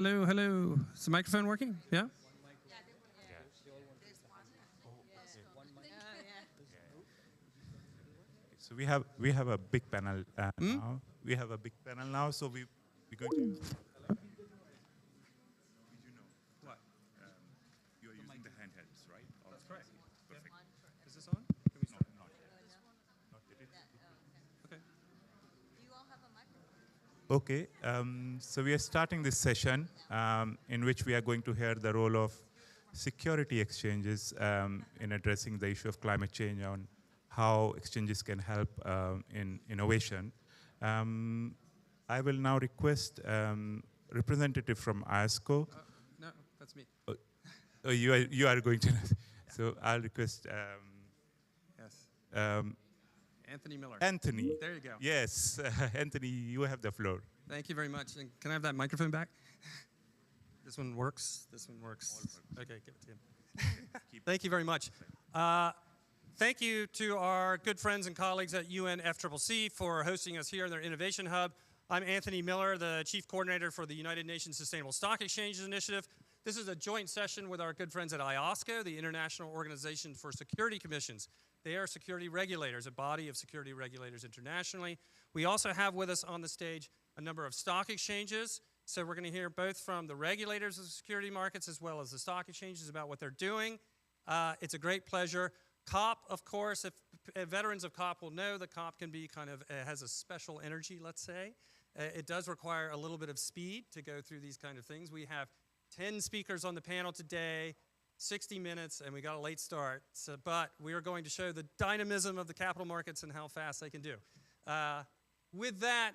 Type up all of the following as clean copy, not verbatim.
Hello, hello. Is the microphone working? Yeah? So we have a big panel now. We have a big panel now, so we're going to. Did you know? What? You are using the handhelds, right? That's correct. Perfect. Is this on? Can we start? Not yet. Not yet. Okay. Okay. So we are starting this session in which we are going to hear the role of security exchanges in addressing the issue of climate change on how exchanges can help in innovation. Um, I will now request representative from ISCO. No, that's me. You are going to. So I'll request Yes. um, Anthony Miller. Anthony. There you go. Yes, Anthony, you have the floor. Thank you very much. And can I have that microphone back? This one works. This one works. Okay, give it to him. Thank you very much. Thank you to our good friends and colleagues at UNFCCC for hosting us here in their Innovation Hub. I'm Anthony Miller, the Chief Coordinator for the United Nations Sustainable Stock Exchanges Initiative. This is a joint session with our good friends at IOSCO, the International Organization for Security Commissions. They are security regulators, a body of security regulators internationally. We also have with us on the stage a number of stock exchanges. So we're going to hear both from the regulators of the security markets as well as the stock exchanges about what they're doing. It's a great pleasure. COP, of course, if veterans of COP will know that COP can be kind of, has a special energy, let's say. It does require a little bit of speed to go through these kind of things. We have 10 speakers on the panel today, 60 minutes, and we got a late start. So, but we are going to show the dynamism of the capital markets and how fast they can do. With that,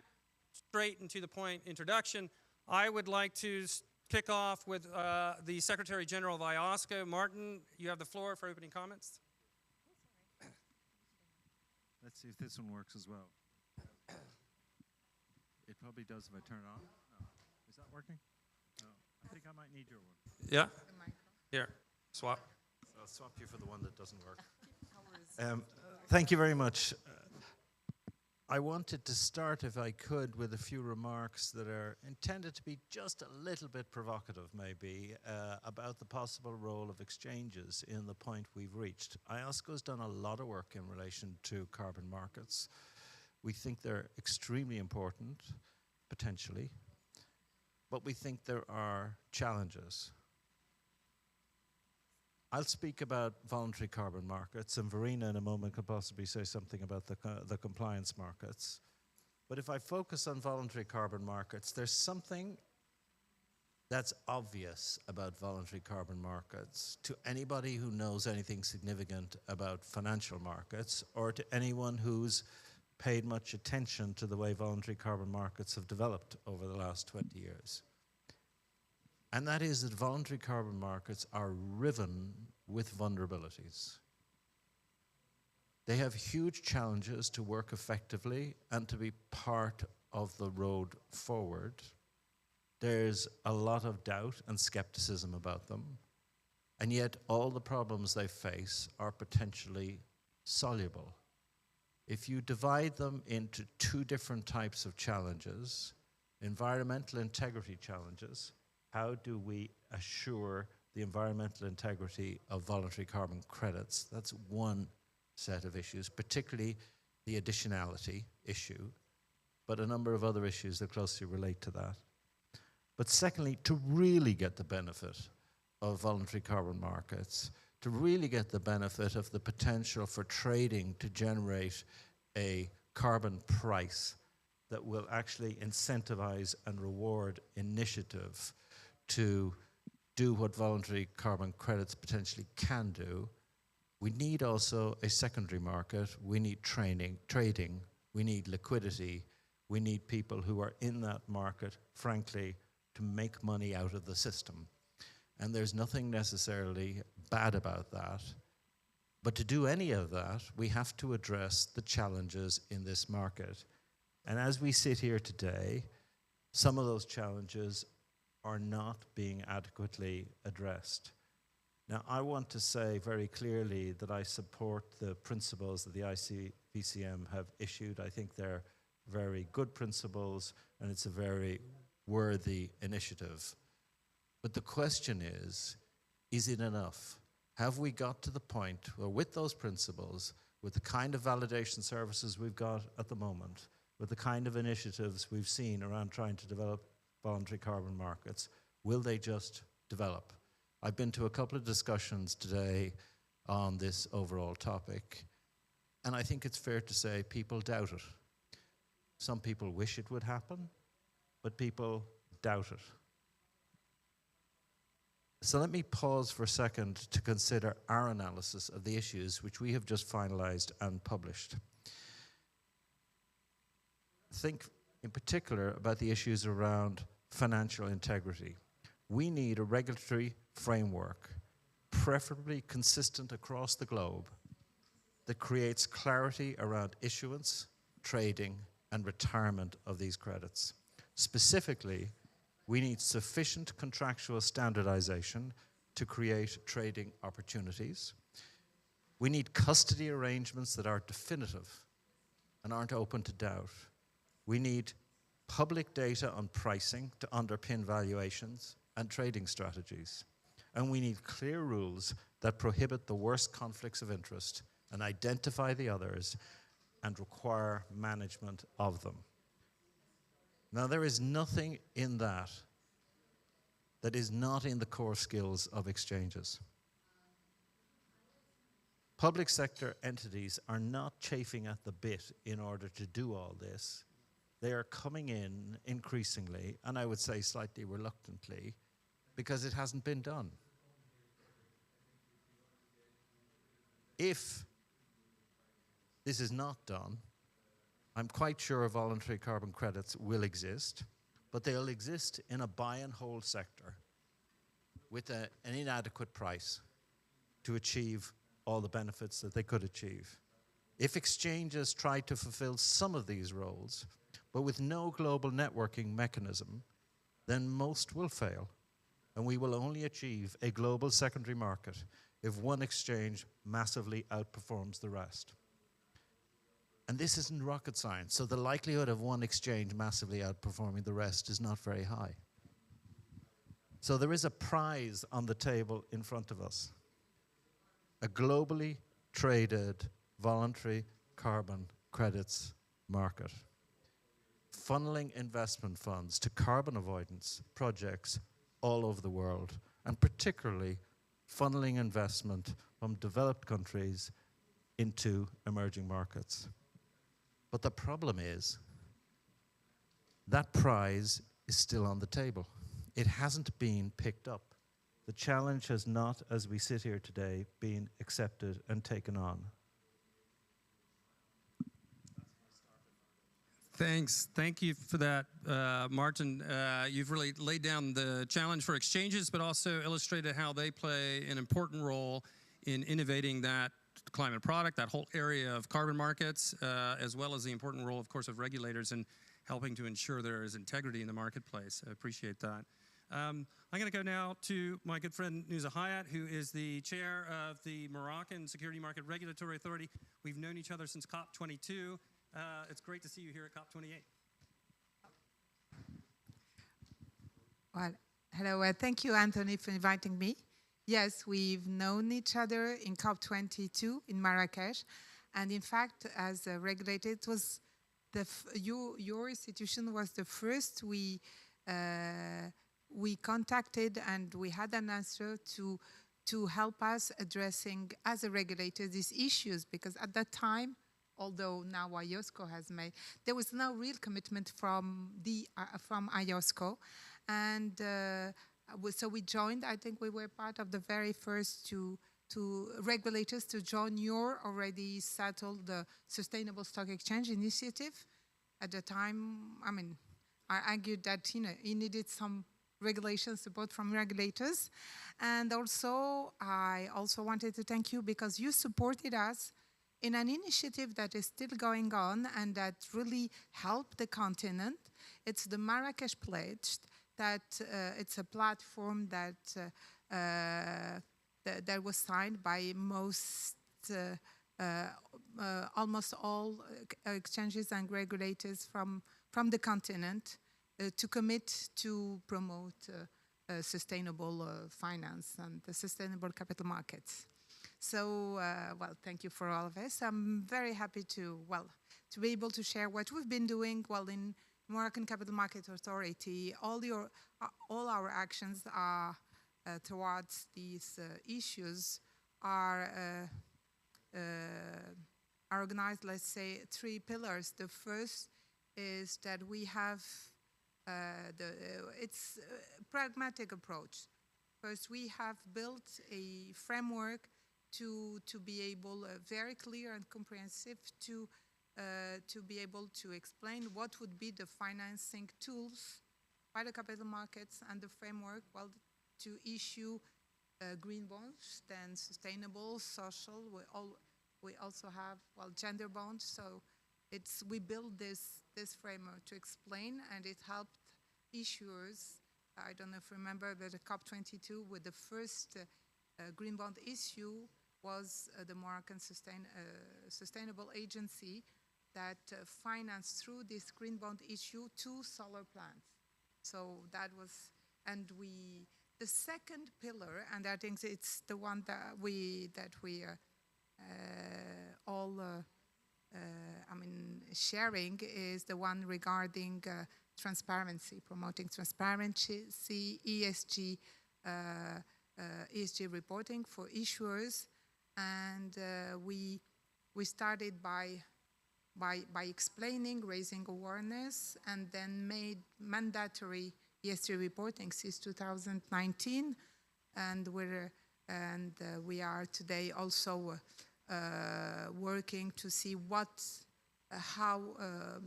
straight and to the point introduction, I would like to kick off with the Secretary General of IOSCO. Martin, you have the floor for opening comments. Let's see if this one works as well. It probably does if I turn it on. No. Is that working? No. I think I might need your one. Yeah? Here, swap. I'll swap you for the one that doesn't work. Thank you very much. I wanted to start, if I could, with a few remarks that are intended to be just a little bit provocative, maybe, about the possible role of exchanges in the point we've reached. IOSCO's done a lot of work in relation to carbon markets. We think they're extremely important, potentially, but we think there are challenges. I'll speak about voluntary carbon markets, and Verena in a moment could possibly say something about the compliance markets. But if I focus on voluntary carbon markets, there's something that's obvious about voluntary carbon markets to anybody who knows anything significant about financial markets, or to anyone who's paid much attention to the way voluntary carbon markets have developed over the last 20 years. And that is that voluntary carbon markets are riven with vulnerabilities. They have huge challenges to work effectively and to be part of the road forward. There's a lot of doubt and skepticism about them, and yet all the problems they face are potentially soluble. If you divide them into two different types of challenges, environmental integrity challenges, how do we assure the environmental integrity of voluntary carbon credits? That's one set of issues, particularly the additionality issue, but a number of other issues that closely relate to that. But secondly, to really get the benefit of voluntary carbon markets, to really get the benefit of the potential for trading to generate a carbon price that will actually incentivize and reward initiative to do what voluntary carbon credits potentially can do, we need also a secondary market. We need trading. We need liquidity. We need people who are in that market, frankly, to make money out of the system. And there's nothing necessarily bad about that. But to do any of that, we have to address the challenges in this market. And as we sit here today, some of those challenges are not being adequately addressed. Now, I want to say very clearly that I support the principles that the ICVCM have issued. I think they're very good principles, and it's a very worthy initiative. But the question is it enough? Have we got to the point where with those principles, with the kind of validation services we've got at the moment, with the kind of initiatives we've seen around trying to develop voluntary carbon markets, will they just develop? I've been to a couple of discussions today on this overall topic, and I think it's fair to say people doubt it. Some people wish it would happen, but people doubt it. So let me pause for a second to consider our analysis of the issues which we have just finalized and published. Think in particular about the issues around financial integrity. We need a regulatory framework, preferably consistent across the globe, that creates clarity around issuance, trading, and retirement of these credits. Specifically, we need sufficient contractual standardization to create trading opportunities. We need custody arrangements that are definitive and aren't open to doubt. We need public data on pricing to underpin valuations and trading strategies. And we need clear rules that prohibit the worst conflicts of interest and identify the others and require management of them. Now, there is nothing in that is not in the core skills of exchanges. Public sector entities are not chafing at the bit in order to do all this. They are coming in increasingly, and I would say slightly reluctantly, because it hasn't been done. If this is not done, I'm quite sure voluntary carbon credits will exist, but they'll exist in a buy and hold sector with an inadequate price to achieve all the benefits that they could achieve. If exchanges try to fulfill some of these roles, but with no global networking mechanism, then most will fail, and we will only achieve a global secondary market if one exchange massively outperforms the rest. And this isn't rocket science, so the likelihood of one exchange massively outperforming the rest is not very high. So there is a prize on the table in front of us. A globally traded voluntary carbon credits market, funneling investment funds to carbon avoidance projects all over the world, and particularly funneling investment from developed countries into emerging markets. But the problem is that prize is still on the table. It hasn't been picked up. The challenge has not, as we sit here today, been accepted and taken on. Thanks. Thank you for that, Martin. You've really laid down the challenge for exchanges, but also illustrated how they play an important role in innovating that climate product, that whole area of carbon markets, as well as the important role, of course, of regulators in helping to ensure there is integrity in the marketplace. I appreciate that. I'm going to go now to my good friend Nusa Hayat, who is the chair of the Moroccan Security Market Regulatory Authority. We've known each other since COP22. It's great to see you here at COP28. Well, hello. Thank you, Anthony, for inviting me. Yes, we've known each other in COP22 in Marrakesh. And in fact, as a regulator, it was your institution was the first we contacted, and we had an answer to help us addressing, as a regulator, these issues. Because at that time, although now IOSCO has made, there was no real commitment from IOSCO. And so we joined. I think we were part of the very first two regulators to join your already settled Sustainable Stock Exchange initiative. At the time, I mean, I argued that it needed some regulation support from regulators. And also, I also wanted to thank you because you supported us in an initiative that is still going on and that really helped the continent. It's the Marrakesh Pledge. That it's a platform that that was signed by almost all exchanges and regulators from the continent to commit to promote sustainable finance and the sustainable capital markets. So, well, thank you for all of this. I'm very happy to be able to share what we've been doing. Well, in Moroccan Capital Market Authority, all our actions are towards these issues are organized, let's say, 3 pillars. The first is that we have it's a pragmatic approach. First, we have built a framework to be able, very clear and comprehensive, to be able to explain what would be the financing tools by the capital markets and the framework, well, to issue green bonds, then sustainable, social. We also have, well, gender bonds. So we built this framework to explain, and it helped issuers. I don't know if you remember, but the COP22 with the first green bond issue was the Moroccan Sustainable Agency that financed through this green bond issue 2 solar plants. So that was, and the second pillar, and I think it's the one that we all sharing, is the one regarding transparency, promoting transparency, ESG reporting for issuers, and we started by explaining, raising awareness, and then made mandatory ESG reporting since 2019, and we are today also working to see how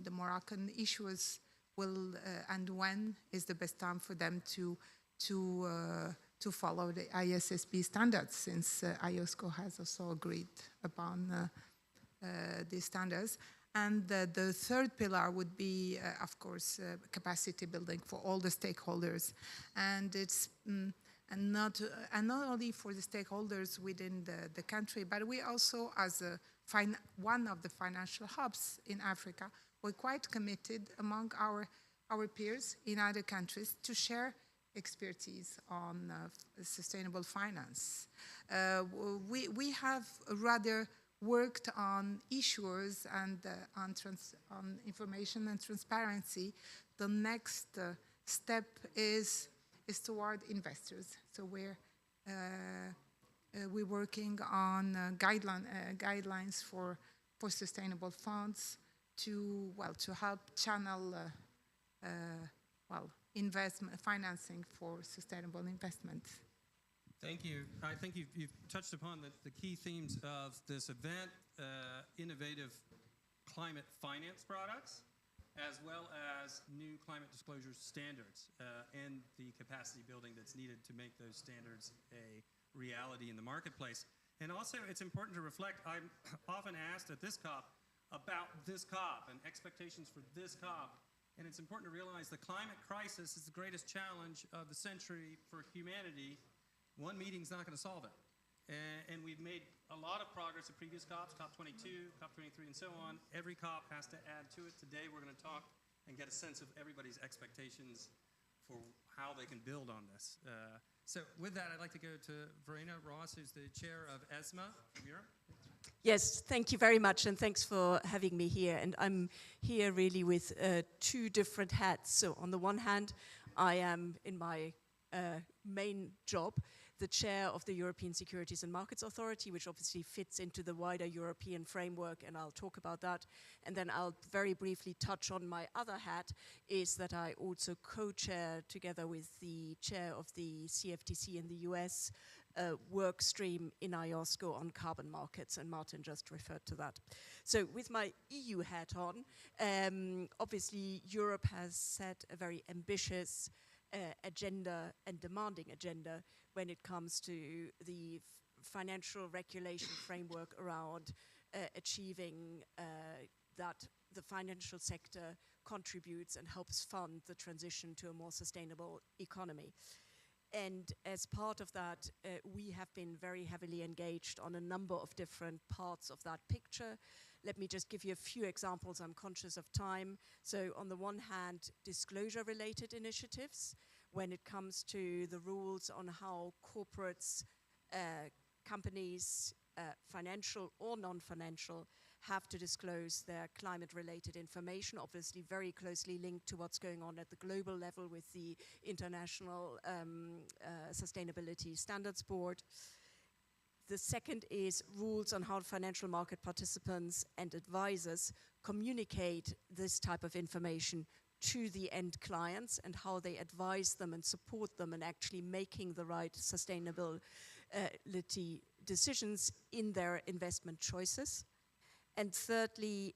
the Moroccan issuers will and when is the best time for them to follow the ISSB standards, since IOSCO has also agreed upon these standards. And the third pillar would be, of course, capacity building for all the stakeholders, and it's and not only for the stakeholders within the country, but we also, as one of the financial hubs in Africa, we're quite committed among our peers in other countries to share expertise on sustainable finance. We have rather worked on issuers and on information and transparency. The next step is toward investors. So we're working on guidelines for sustainable funds to help channel investment financing for sustainable investment. Thank you. I think you've touched upon the key themes of this event, innovative climate finance products, as well as new climate disclosure standards and the capacity building that's needed to make those standards a reality in the marketplace. And also, it's important to reflect, I'm often asked at this COP about this COP and expectations for this COP. And it's important to realize the climate crisis is the greatest challenge of the century for humanity. One meeting's not going to solve it. And we've made a lot of progress at previous COPs, COP22, COP23, and so on. Every COP has to add to it. Today we're going to talk and get a sense of everybody's expectations for how they can build on this. So with that, I'd like to go to Verena Ross, who's the chair of ESMA from Europe. Yes, thank you very much, and thanks for having me here. And I'm here really with 2 different hats. So on the one hand, I am in my main job the chair of the European Securities and Markets Authority, which obviously fits into the wider European framework, and I'll talk about that. And then I'll very briefly touch on my other hat, is that I also co-chair, together with the chair of the CFTC in the US, work stream in IOSCO on carbon markets, and Martin just referred to that. So with my EU hat on, obviously Europe has set a very ambitious agenda and demanding agenda when it comes to the financial regulation framework around achieving that the financial sector contributes and helps fund the transition to a more sustainable economy. And as part of that, we have been very heavily engaged on a number of different parts of that picture. Let me just give you a few examples. I'm conscious of time. So on the one hand, disclosure-related initiatives, when it comes to the rules on how corporates, companies, financial or non-financial, have to disclose their climate-related information, obviously very closely linked to what's going on at the global level with the International Sustainability Standards Board. The second is rules on how financial market participants and advisors communicate this type of information to the end clients and how they advise them and support them in actually making the right sustainability decisions in their investment choices. And thirdly,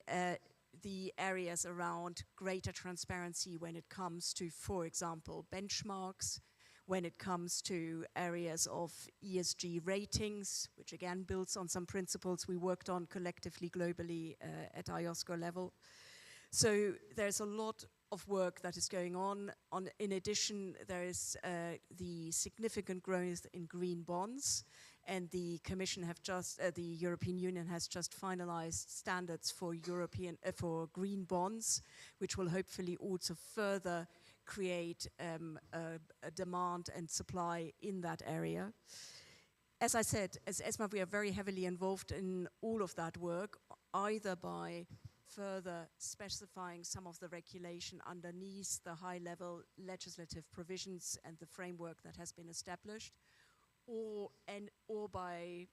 the areas around greater transparency when it comes to, for example, benchmarks, when it comes to areas of ESG ratings, which again builds on some principles we worked on collectively globally at IOSCO level. So there's a lot of work that is going on. In addition, there is the significant growth in green bonds, and the Commission have just, the European Union has just finalized standards for for green bonds, which will hopefully also further create a demand and supply in that area. As I said, as ESMA, we are very heavily involved in all of that work, either by further specifying some of the regulation underneath the high-level legislative provisions and the framework that has been established, or by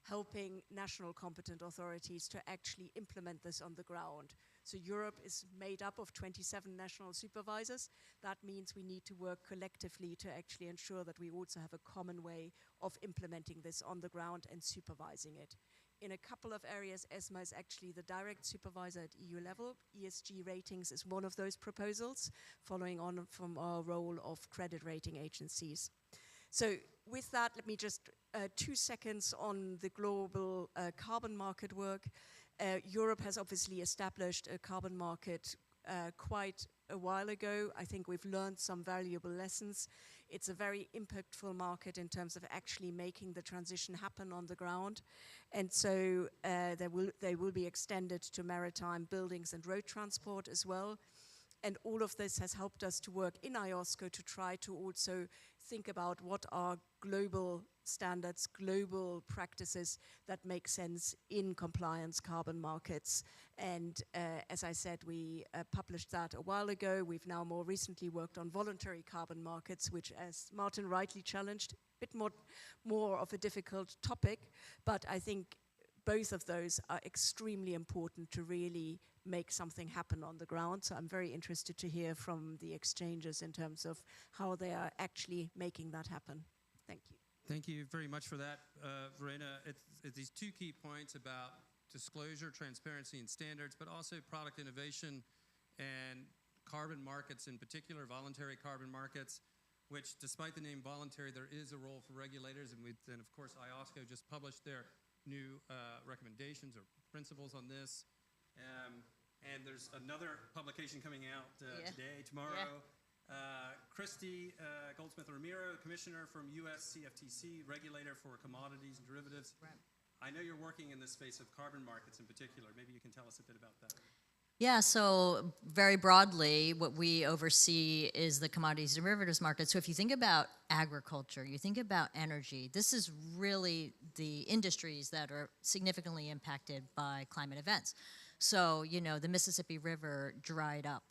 helping national competent authorities to actually implement this on the ground. So Europe is made up of 27 national supervisors. That means we need to work collectively to actually ensure that we also have a common way of implementing this on the ground and supervising it. In a couple of areas, ESMA is actually the direct supervisor at EU level. ESG ratings is one of those proposals, following on from our role of credit rating agencies. So with that, let me just 2 seconds on the global carbon market work. Europe has obviously established a carbon market quite a while ago. I think we've learned some valuable lessons. It's a very impactful market in terms of actually making the transition happen on the ground. And so they will be extended to maritime buildings and road transport as well. And all of this has helped us to work in IOSCO to try to also think about what are global standards, global practices that make sense in compliance carbon markets. And as I said, we published that a while ago. We've now more recently worked on voluntary carbon markets, which, as Martin rightly challenged, a bit more of a difficult topic, but I think both of those are extremely important to really make something happen on the ground. So I'm very interested to hear from the exchanges in terms of how they are actually making that happen. Thank you. Thank you very much for that, Verena. It's these 2 key points about disclosure, transparency, and standards, but also product innovation and carbon markets, in particular voluntary carbon markets, which, despite the name voluntary, there is a role for regulators. And of course, IOSCO just published their new recommendations or principles on this. And there's another publication coming out today, tomorrow. Yeah. Christy Goldsmith-Ramiro, Commissioner from US CFTC, regulator for commodities and derivatives. Right. I know you're working in the space of carbon markets in particular. Maybe you can tell us a bit about that. Yeah, so very broadly, what we oversee is the commodities and derivatives market. So if you think about agriculture, you think about energy, this is really the industries that are significantly impacted by climate events. So, you know, the Mississippi River dried up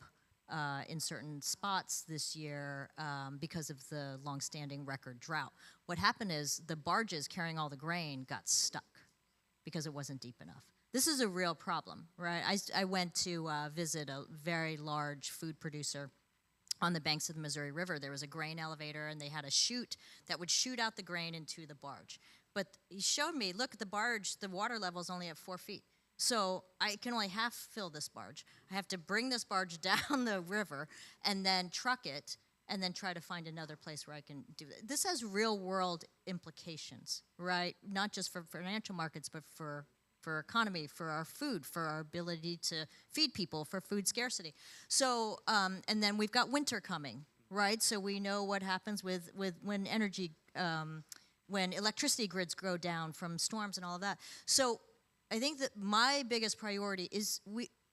in certain spots this year because of the longstanding record drought. What happened is the barges carrying all the grain got stuck because it wasn't deep enough. This is a real problem, right? I went to visit a very large food producer on the banks of the Missouri River. There was a grain elevator, and they had a chute that would shoot out the grain into the barge. But he showed me, look, the barge, the water level is only at 4 feet. So I can only half fill this barge. I have to bring this barge down the river and then truck it and then try to find another place where I can do it. This has real-world implications, right? Not just for financial markets, but for economy, for our food, for our ability to feed people, for food scarcity. So, and then we've got winter coming, right? So we know what happens with when energy, when electricity grids go down from storms and all of that. So I think that my biggest priority is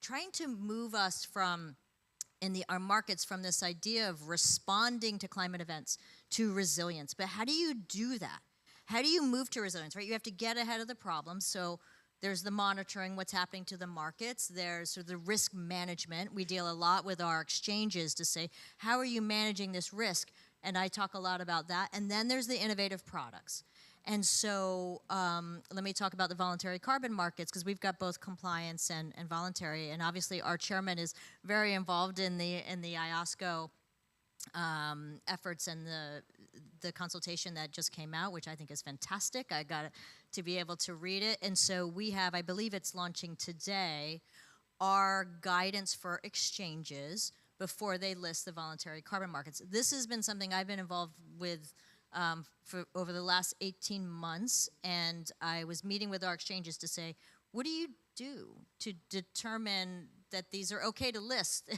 trying to move us from our markets from this idea of responding to climate events to resilience. But how do you do that? How do you move to resilience, right? You have to get ahead of the problem. So there's the monitoring, what's happening to the markets. There's sort of the risk management. We deal a lot with our exchanges to say, how are you managing this risk? And I talk a lot about that. And then there's the innovative products. And so let me talk about the voluntary carbon markets, because we've got both compliance and voluntary. And obviously our chairman is very involved in the IOSCO efforts and the consultation that just came out, which I think is fantastic. I got to be able to read it. And so we have, I believe it's launching today, our guidance for exchanges before they list the voluntary carbon markets. This has been something I've been involved with for over the last 18 months, and I was meeting with our exchanges to say, what do you do to determine that these are okay to list?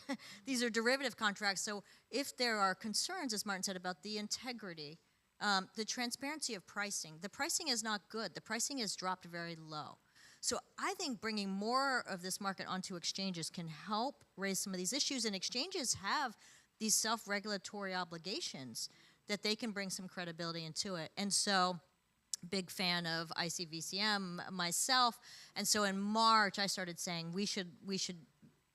These are derivative contracts, so if there are concerns, as Martin said, about the integrity, the transparency of pricing, the pricing is not good. The pricing has dropped very low. So I think bringing more of this market onto exchanges can help raise some of these issues, and exchanges have these self-regulatory obligations that they can bring some credibility into it. And so, big fan of ICVCM myself, and so in March I started saying we should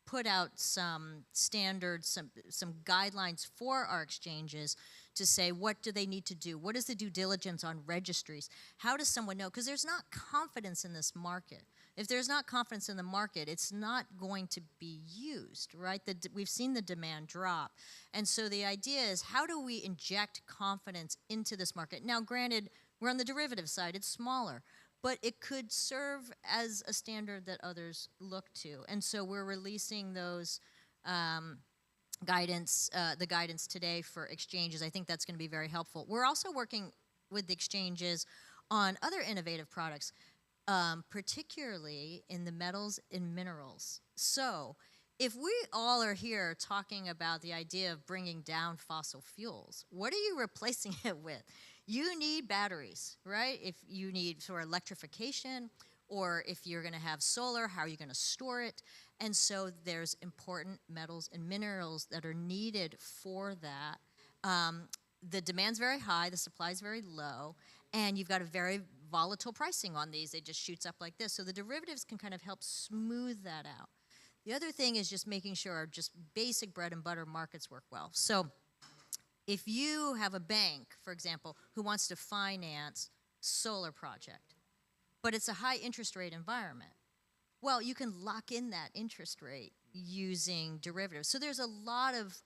put out some standards, some guidelines for our exchanges to say, what do they need to do? What is the due diligence on registries? How does someone know? Because there's not confidence in this market. If there's not confidence in the market, it's not going to be used, right? We've seen the demand drop. And so the idea is, how do we inject confidence into this market? Now, granted, we're on the derivative side, it's smaller, but it could serve as a standard that others look to. And so we're releasing those guidance, the guidance today for exchanges. I think that's going to be very helpful. We're also working with the exchanges on other innovative products, particularly in the metals and minerals. So if we all are here talking about the idea of bringing down fossil fuels, what are you replacing it with? You need batteries, right? If you need for electrification, or if you're going to have solar, how are you going to store it? And so there's important metals and minerals that are needed for that. The demand's very high, the supply's very low, and you've got a very volatile pricing on these. It just shoots up like this. So the derivatives can kind of help smooth that out. The other thing is just making sure our just basic bread and butter markets work well. So if you have a bank, for example, who wants to finance solar project, but it's a high interest rate environment, well, you can lock in that interest rate using derivatives. So there's a lot of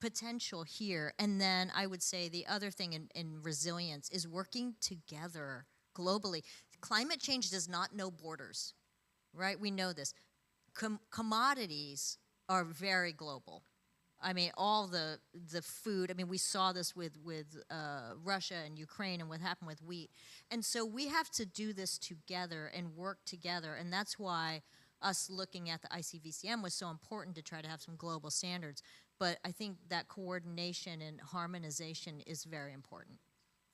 potential here. And then I would say the other thing in resilience is working together globally. Climate change does not know borders, right? We know this. Commodities are very global. I mean, all the food, I mean, we saw this with Russia and Ukraine and what happened with wheat. And so we have to do this together and work together. And that's why us looking at the ICVCM was so important, to try to have some global standards. But I think that coordination and harmonization is very important.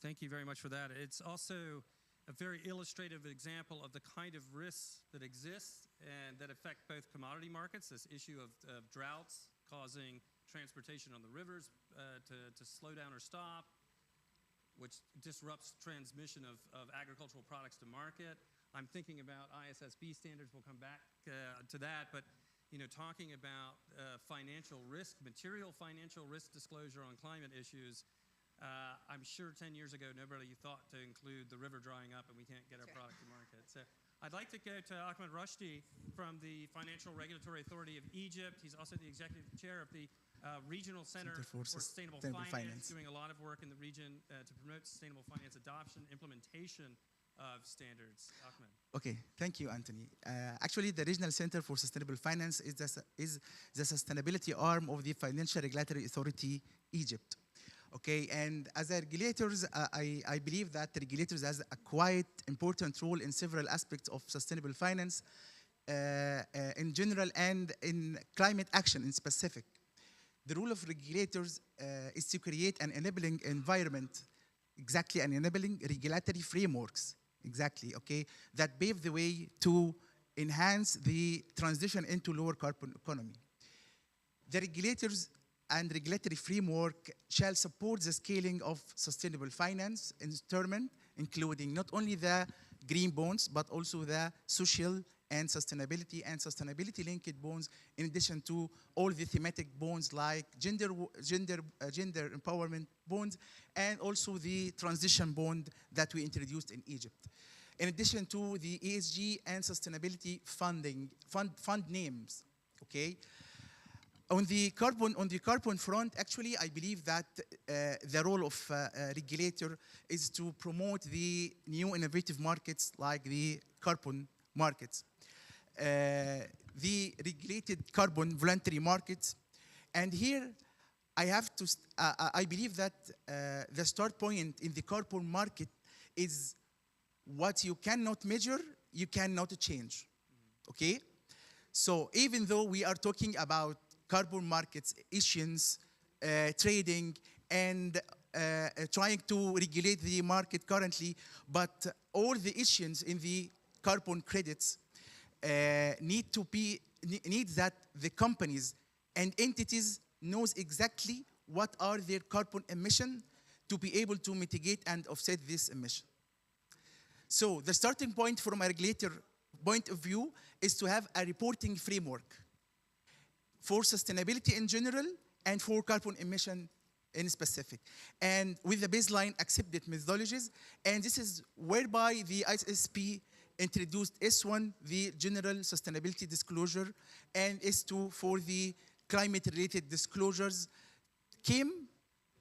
Thank you very much for that. It's also a very illustrative example of the kind of risks that exist and that affect both commodity markets, this issue of droughts causing transportation on the rivers to slow down or stop, which disrupts transmission of agricultural products to market. I'm thinking about ISSB standards. We'll come back to that. But talking about financial risk, material financial risk disclosure on climate issues, I'm sure 10 years ago nobody thought to include the river drying up and we can't get our product to market. So I'd like to go to Ahmed Rushdi from the Financial Regulatory Authority of Egypt. He's also the executive chair of the Regional Center for Sustainable Finance, doing a lot of work in the region to promote sustainable finance adoption, implementation of standards. Ahmed. Okay, thank you, Anthony. Actually, the Regional Center for Sustainable Finance is the sustainability arm of the Financial Regulatory Authority Egypt. Okay, and as regulators, I believe that regulators has a quite important role in several aspects of sustainable finance in general and in climate action in specific. The role of regulators is to create an enabling environment, exactly, and enabling regulatory frameworks, exactly, okay, that pave the way to enhance the transition into lower carbon economy. The regulators and regulatory framework shall support the scaling of sustainable finance instrument, including not only the green bonds, but also the social and sustainability linked bonds, in addition to all the thematic bonds like gender empowerment bonds, and also the transition bond that we introduced in Egypt. In addition to the ESG and sustainability fund names, okay? On the carbon front, actually, I believe that the role of regulator is to promote the new innovative markets like the carbon markets. The regulated carbon voluntary markets. And here, I have to, I believe that the start point in the carbon market is what you cannot measure, you cannot change, okay? So even though we are talking about carbon markets, issuance, trading, and trying to regulate the market currently, but all the issuance in the carbon credits need that the companies and entities knows exactly what are their carbon emission to be able to mitigate and offset this emission. So the starting point from a regulator point of view is to have a reporting framework for sustainability in general and for carbon emission in specific, and with the baseline accepted methodologies. And this is whereby the ISSP introduced S1, the general sustainability disclosure, and S2 for the climate-related disclosures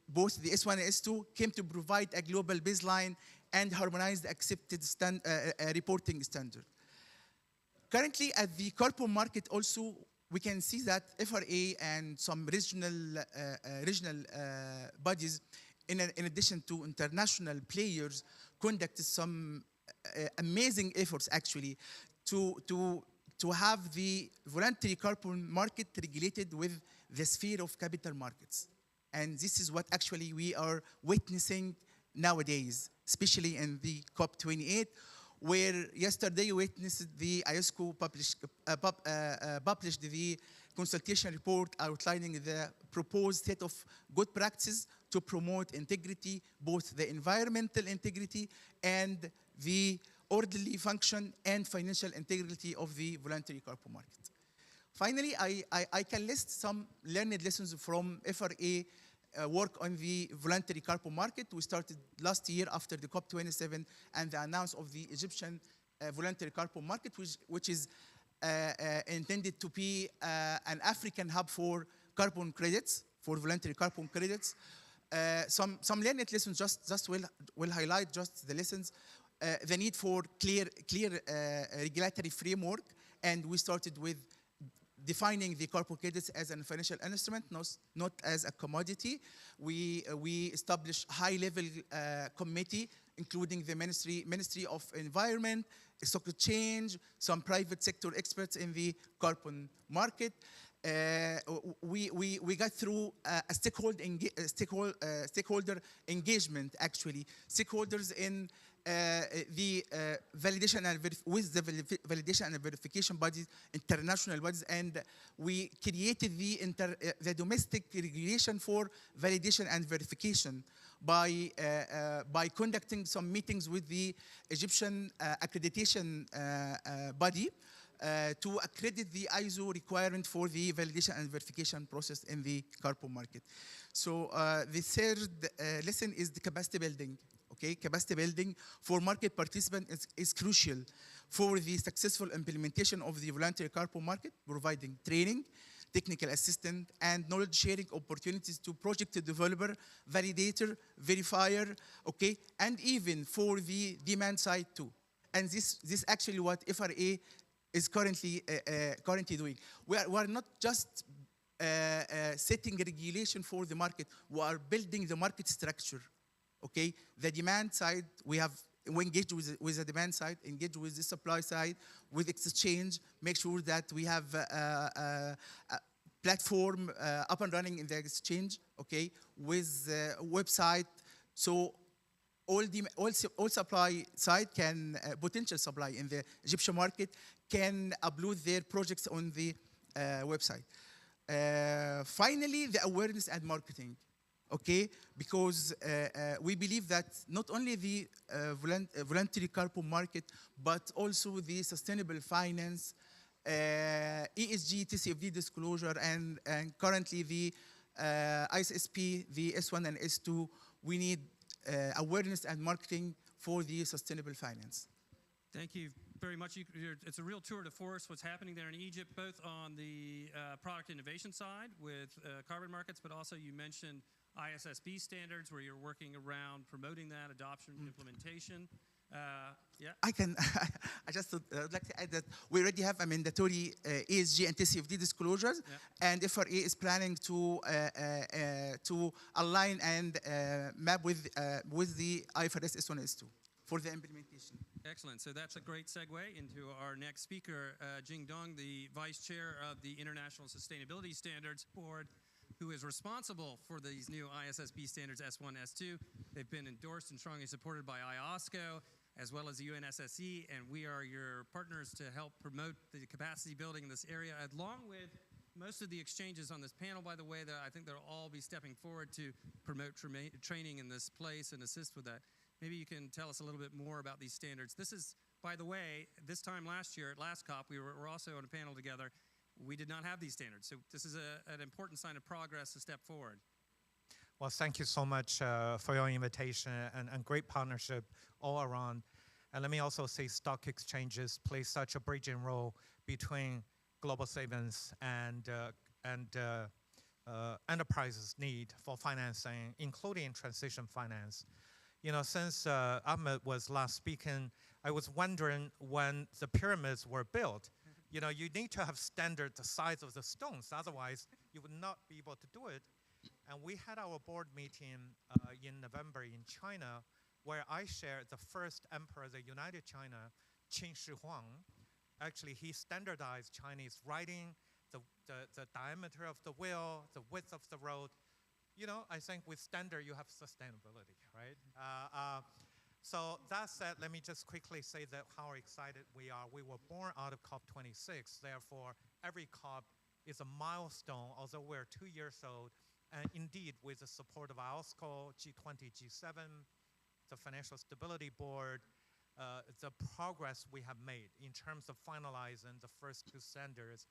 both the S1 and S2 came to provide a global baseline and harmonized accepted reporting standard. Currently at the carbon market also, we can see that FRA and some regional bodies, in addition to international players, conducted some amazing efforts actually to have the voluntary carbon market regulated with the sphere of capital markets. And this is what actually we are witnessing nowadays, especially in the COP28, where yesterday we witnessed the IOSCO published the consultation report outlining the proposed set of good practices to promote integrity, both the environmental integrity and the orderly function and financial integrity of the voluntary carbon market. Finally, I can list some learned lessons from FRA work on the voluntary carbon market. We started last year after the COP27 and the announcement of the Egyptian voluntary carbon market, which is intended to be an African hub for carbon credits, for voluntary carbon credits. Some learned lessons just will highlight just the lessons. The need for clear regulatory framework, and we started with defining the carbon credits as a financial instrument, not as a commodity. We established high-level committee, including the Ministry of Environment, Stock Exchange, some private sector experts in the carbon market. We got through a stakeholder engagement, actually. Stakeholders in the validation and with the validation and verification bodies, international bodies, and we created the domestic regulation for validation and verification by conducting some meetings with the Egyptian accreditation body to accredit the ISO requirement for the validation and verification process in the carbon market. So the third lesson is the capacity building. Okay, capacity building for market participants is crucial for the successful implementation of the voluntary carbon market, providing training, technical assistance, and knowledge sharing opportunities to project developer, validator, verifier, okay, and even for the demand side too. And this actually what FRA is currently doing. We are not just setting a regulation for the market, we are building the market structure. Okay, the demand side, we engage with the demand side, engage with the supply side, with exchange, make sure that we have a platform up and running in the exchange, okay, with a website, so all supply side can, potential supply in the Egyptian market can upload their projects on the website. Finally, the awareness and marketing, okay? Because we believe that not only the voluntary carbon market, but also the sustainable finance, ESG, TCFD disclosure, and currently the ISSP, the S1 and S2, we need awareness and marketing for the sustainable finance. Thank you very much. It's a real tour de force what's happening there in Egypt, both on the product innovation side with carbon markets, but also you mentioned ISSB standards where you're working around promoting that adoption and implementation. Yeah. I just would like to add that we already have a mandatory ESG and TCFD disclosures, and FRA is planning to align and map with the IFRS S1 S2 for the implementation. Excellent. So that's a great segue into our next speaker, Jing Dong, the Vice Chair of the International Sustainability Standards Board, who is responsible for these new ISSB standards S1, S2. They've been endorsed and strongly supported by IOSCO, as well as the UNSSE, and we are your partners to help promote the capacity building in this area, along with most of the exchanges on this panel, by the way, that I think they'll all be stepping forward to promote training in this place and assist with that. Maybe you can tell us a little bit more about these standards. This is, by the way, this time last year at last COP, we were also on a panel together. We did not have these standards. So this is an important sign of progress to step forward. Well, thank you so much for your invitation and great partnership all around. And let me also say stock exchanges play such a bridging role between global savings and enterprises' need for financing, including transition finance. You know, since Ahmed was last speaking, I was wondering when the pyramids were built, you know, you need to have standard the size of the stones, otherwise you would not be able to do it. And we had our board meeting in November in China, where I shared the first emperor of the United China, Qin Shi Huang. Actually, he standardized Chinese writing, the diameter of the wheel, the width of the road. You know, I think with standard, you have sustainability, right? So that said, let me just quickly say that how excited we are. We were born out of COP26. Therefore, every COP is a milestone, although we're 2 years old. And indeed, with the support of IOSCO, G20, G7, the Financial Stability Board, the progress we have made in terms of finalizing the first two standards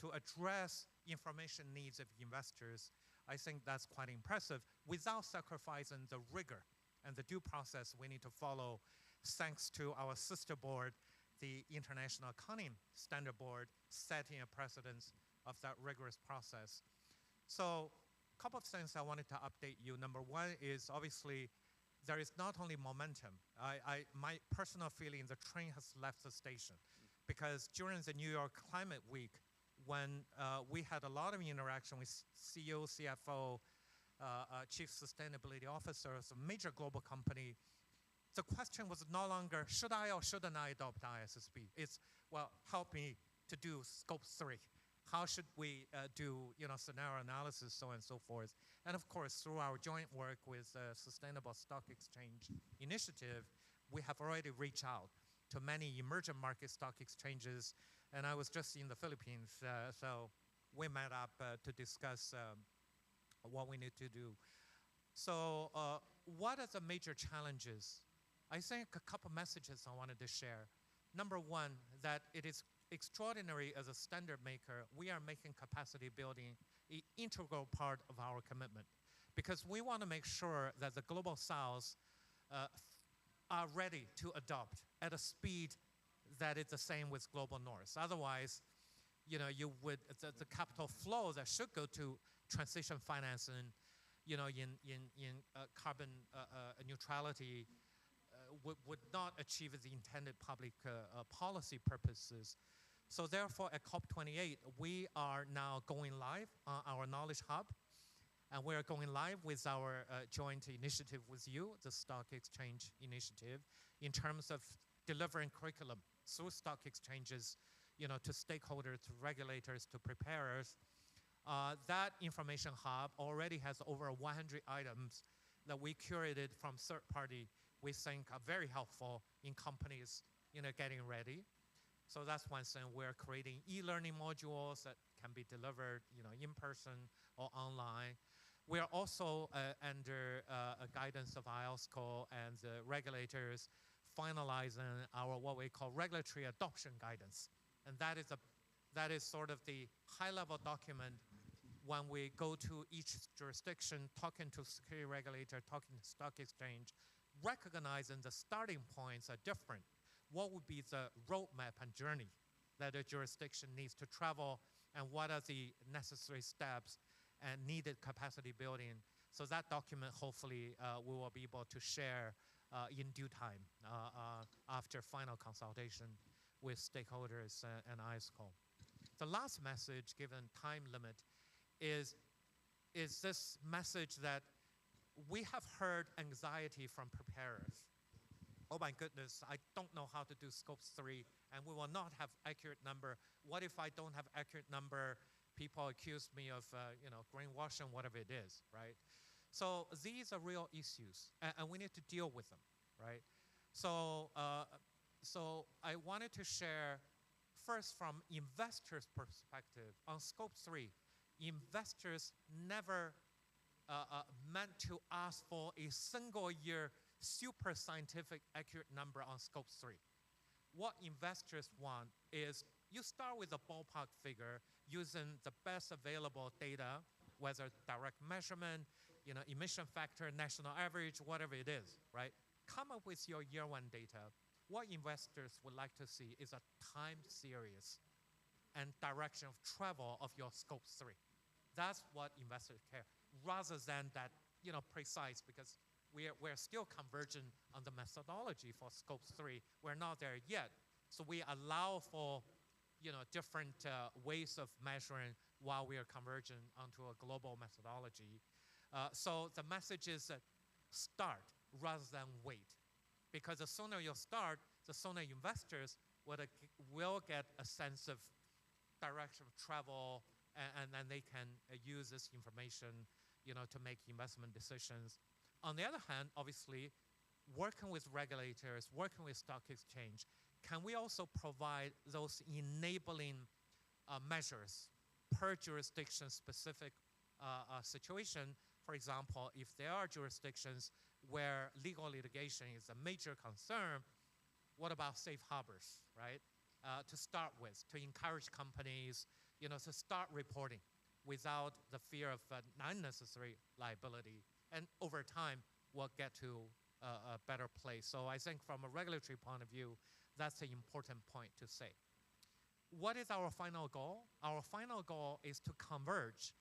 to address information needs of investors, I think that's quite impressive without sacrificing the rigor and the due process we need to follow, thanks to our sister board, the International Accounting Standard Board, setting a precedence of that rigorous process. So a couple of things I wanted to update you. Number one is obviously there is not only momentum. My personal feeling, the train has left the station, because during the New York Climate Week, when we had a lot of interaction with CEO, CFO, Chief Sustainability Officers of a major global company, the question was no longer, should I or shouldn't I adopt ISSB? It's, well, help me to do scope 3. How should we do, you know, scenario analysis, so on and so forth. And of course, through our joint work with Sustainable Stock Exchange Initiative, we have already reached out to many emerging market stock exchanges. And I was just in the Philippines, so we met up to discuss what we need to do. So what are the major challenges? I think a couple messages I wanted to share. Number one, that it is extraordinary as a standard maker, we are making capacity building an integral part of our commitment, because we want to make sure that the global south are ready to adopt at a speed that is the same with global north. Otherwise, you know, you would the capital flow that should go to transition financing, you know, in carbon neutrality would not achieve the intended public policy purposes. So therefore, at COP28, we are now going live on our Knowledge Hub, and we're going live with our joint initiative with you, the Stock Exchange Initiative, in terms of delivering curriculum through stock exchanges, you know, to stakeholders, to regulators, to preparers. That information hub already has over 100 items that we curated from third party we think are very helpful in companies, you know, getting ready. So that's one thing. We're creating e-learning modules that can be delivered, in person or online. We are also under a guidance of IOSCO and the regulators finalizing our what we call regulatory adoption guidance. And that is sort of the high-level document when we go to each jurisdiction, talking to security regulator, talking to stock exchange, recognizing the starting points are different. What would be the roadmap and journey that a jurisdiction needs to travel, and what are the necessary steps and needed capacity building? So that document, hopefully, we will be able to share in due time after final consultation with stakeholders and IOSCO. The last message, given time limit, is this message that we have heard anxiety from preparers. Oh my goodness, I don't know how to do Scope 3, and we will not have accurate number. What if I don't have accurate number? People accuse me of greenwashing, whatever it is, right? So these are real issues, and we need to deal with them, right? So, so I wanted to share first from investors' perspective on Scope 3. Investors never meant to ask for a single year super scientific accurate number on Scope 3. What investors want is you start with a ballpark figure using the best available data, whether direct measurement, emission factor, national average, whatever it is, right? Come up with your year one data. What investors would like to see is a time series and direction of travel of your Scope 3. That's what investors care, rather than that, precise, because we're still convergent on the methodology for Scope 3. We're not there yet. So we allow for, different ways of measuring while we are convergent onto a global methodology. So the message is that start rather than wait. Because the sooner you start, the sooner investors will get a sense of direction of travel, and then they can use this information, to make investment decisions. On the other hand, obviously, working with regulators, working with stock exchange, can we also provide those enabling measures per jurisdiction-specific situation? For example, if there are jurisdictions where legal litigation is a major concern, what about safe harbors, right? To start with, to encourage companies, to start reporting without the fear of unnecessary liability. And over time, we'll get to a better place. So I think from a regulatory point of view, that's an important point to say. What is our final goal? Our final goal is to converge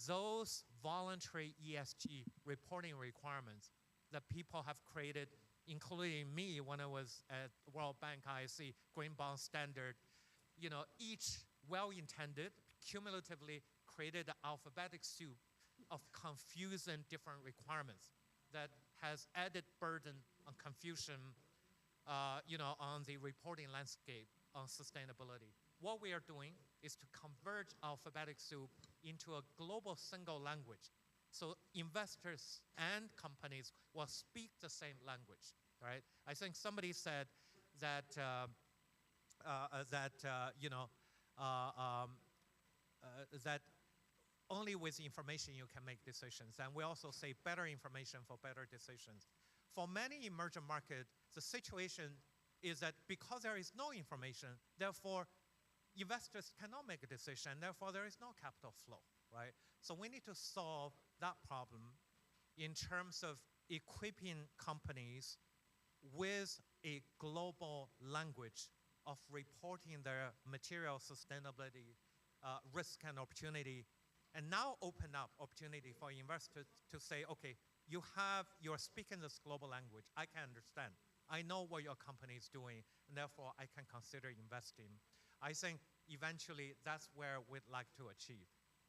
those voluntary ESG reporting requirements that people have created, including me when I was at World Bank ISC, Green Bond Standard. Each well-intended, cumulatively created an alphabetic soup of confusing different requirements that has added burden on confusion, on the reporting landscape on sustainability. What we are doing is to converge alphabetic soup into a global single language. So investors and companies will speak the same language, right? I think somebody said that, that only with information you can make decisions. And we also say better information for better decisions. For many emerging markets, the situation is that because there is no information, therefore investors cannot make a decision, therefore there is no capital flow, right? So we need to solve that problem in terms of equipping companies with a global language of reporting their material sustainability, risk and opportunity, and now open up opportunity for investors to say, okay, you're speaking this global language. I can understand. I know what your company is doing, and therefore I can consider investing. I think eventually that's where we'd like to achieve.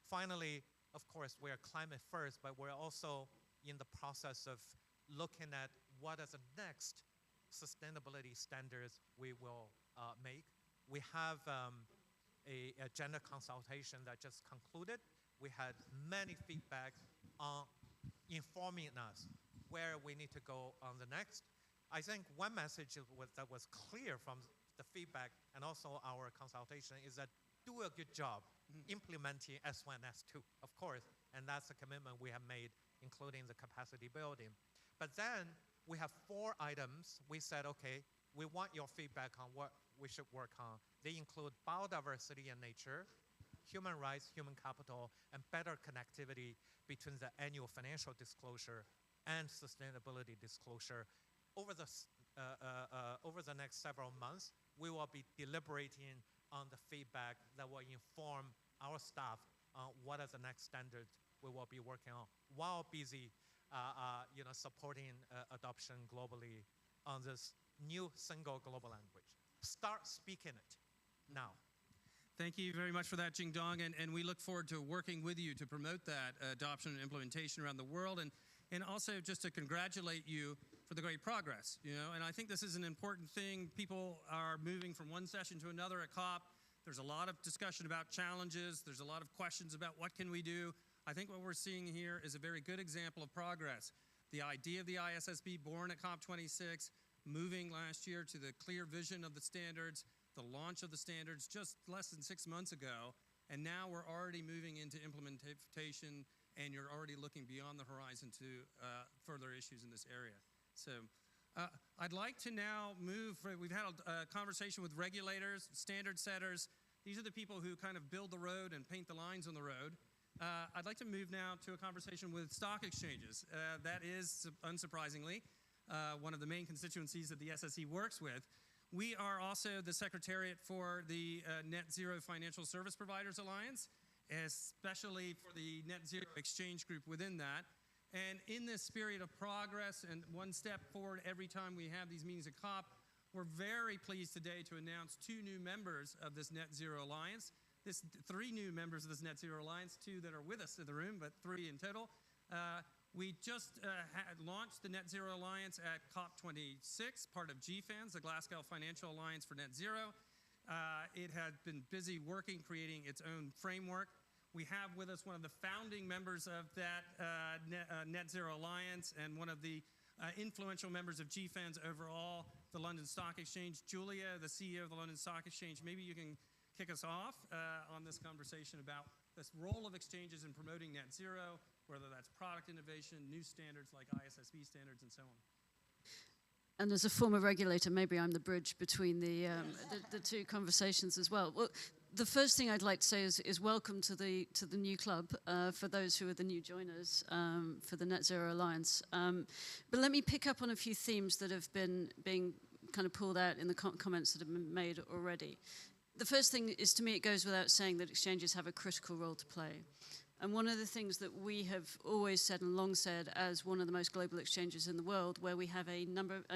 Finally, of course, we're climate first, but we're also in the process of looking at what are the next sustainability standards we will make. We have a agenda consultation that just concluded. We had many feedback on informing us where we need to go on the next. I think one message that was clear from the feedback and also our consultation is that do a good job implementing S1 and S2, of course, and that's a commitment we have made, including the capacity building. But then we have 4 items. We said, okay, we want your feedback on what we should work on. They include biodiversity and nature, human rights, human capital, and better connectivity between the annual financial disclosure and sustainability disclosure. Over the next several months, we will be deliberating on the feedback that will inform our staff on what are the next standards we will be working on while busy supporting adoption globally on this new single global language. Start speaking it now. Thank you very much for that, Jingdong, and we look forward to working with you to promote that adoption and implementation around the world, and also just to congratulate you for the great progress, and I think this is an important thing. People are moving from one session to another at COP. There's a lot of discussion about challenges. There's a lot of questions about what can we do. I think what we're seeing here is a very good example of progress. The idea of the ISSB born at COP26, moving last year to the clear vision of the standards, the launch of the standards just less than 6 months ago, and now we're already moving into implementation, and you're already looking beyond the horizon to further issues in this area. So I'd like to now move, we've had a conversation with regulators, standard setters. These are the people who kind of build the road and paint the lines on the road. I'd like to move now to a conversation with stock exchanges. That is, unsurprisingly, one of the main constituencies that the SSE works with. We are also the secretariat for the Net Zero Financial Service Providers Alliance, especially for the Net Zero Exchange Group within that. And in this spirit of progress and one step forward every time we have these meetings at COP, we're very pleased today to announce 2 new members of this Net Zero Alliance. 3 new members of this Net Zero Alliance, 2 that are with us in the room, but 3 in total. We just launched the Net Zero Alliance at COP26, part of GFANZ, the Glasgow Financial Alliance for Net Zero. It had been busy working, creating its own framework. We have with us one of the founding members of that Net Zero Alliance and one of the influential members of GFANZ overall, the London Stock Exchange. Julia, the CEO of the London Stock Exchange, maybe you can kick us off on this conversation about this role of exchanges in promoting net zero, whether that's product innovation, new standards like ISSB standards, and so on. And as a former regulator, maybe I'm the bridge between the 2 conversations as well. Well, the first thing I'd like to say is welcome to the new club for those who are the new joiners for the Net Zero Alliance. But let me pick up on a few themes that have been being kind of pulled out in the comments that have been made already. The first thing is, to me, it goes without saying that exchanges have a critical role to play. And one of the things that we have always said and long said as one of the most global exchanges in the world, where we have a